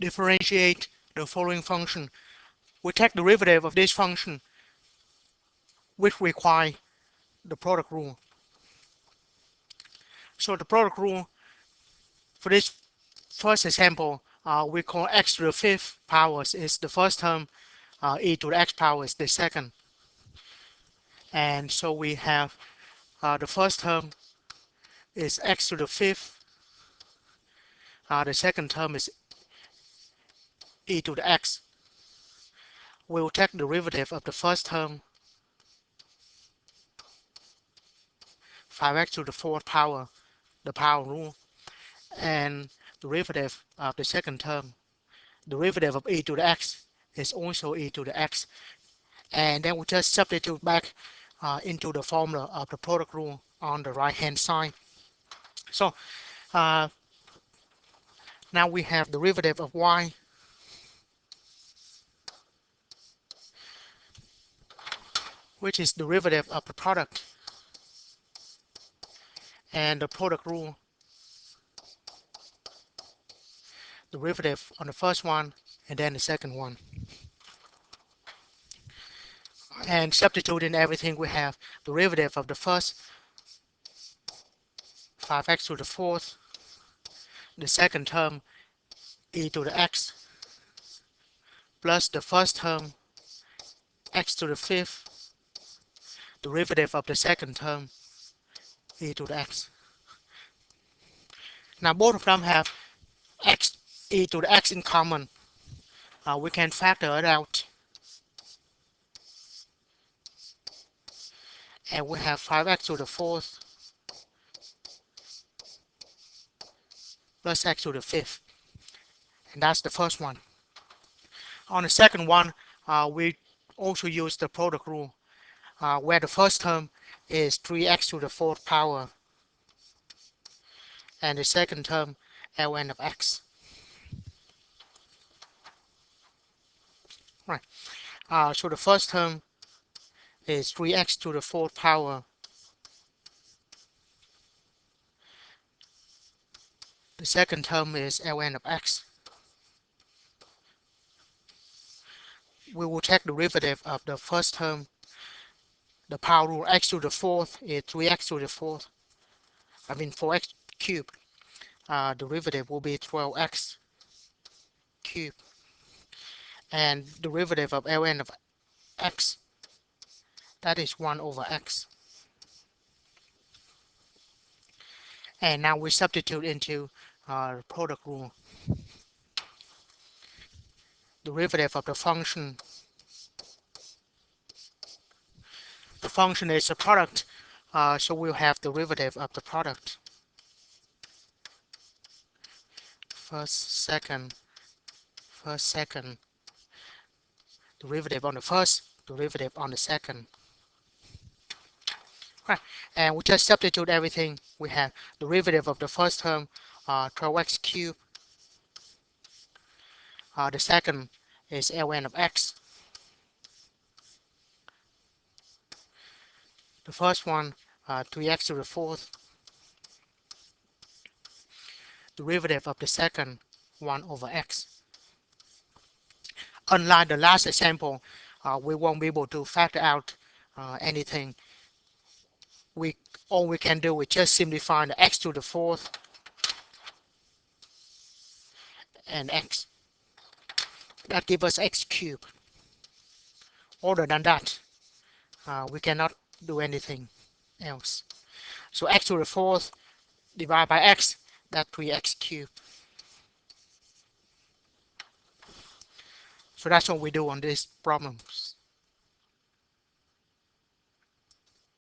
differentiate the following function. We take derivative of this function, which require the product rule. So the product rule for this first example, we call x to the fifth powers is the first term, e to the x power is the second. And so we have the first term is x to the fifth. The second term is e to the x. We will take the derivative of the first term, 5x to the fourth power, the power rule, and derivative of the second term, derivative of e to the x is also e to the x. And then we just substitute back into the formula of the product rule on the right hand side. So now we have derivative of y, which is derivative of the product, and the product rule, derivative on the first one and then the second one. And substituting everything, we have derivative of the first, 5x to the fourth, the second term, e to the x, plus the first term, x to the fifth, derivative of the second term, e to the x. Now both of them have x, e to the x in common. We can factor it out, and we have 5x to the fourth plus x to the fifth, and that's the first one. On the second one, we also use the product rule, where the first term is 3x to the fourth power, and the second term ln of x. Right. So the first term is 3x to the fourth power. The second term is ln of x. We will take derivative of the first term. The power rule, x to the fourth is 3x to the fourth. 4x cubed. Derivative will be 12x cubed. And derivative of ln of x, that is 1 over x. And now we substitute into the product rule. Derivative of the function. The function is a product, so we'll have derivative of the product. First, second, derivative on the first, derivative on the second. Right. And we just substitute everything. We have derivative of the first term, 12x cubed. The second is ln of x. The first one, 3x to the fourth. Derivative of the second, 1 over x. Unlike the last example, we won't be able to factor out anything. All we can do is just simplify the x to the fourth and x. That gives us x cubed. Other than that, we cannot do anything else. So x to the fourth divided by x, that's 3x cubed. So that's what we do on these problems.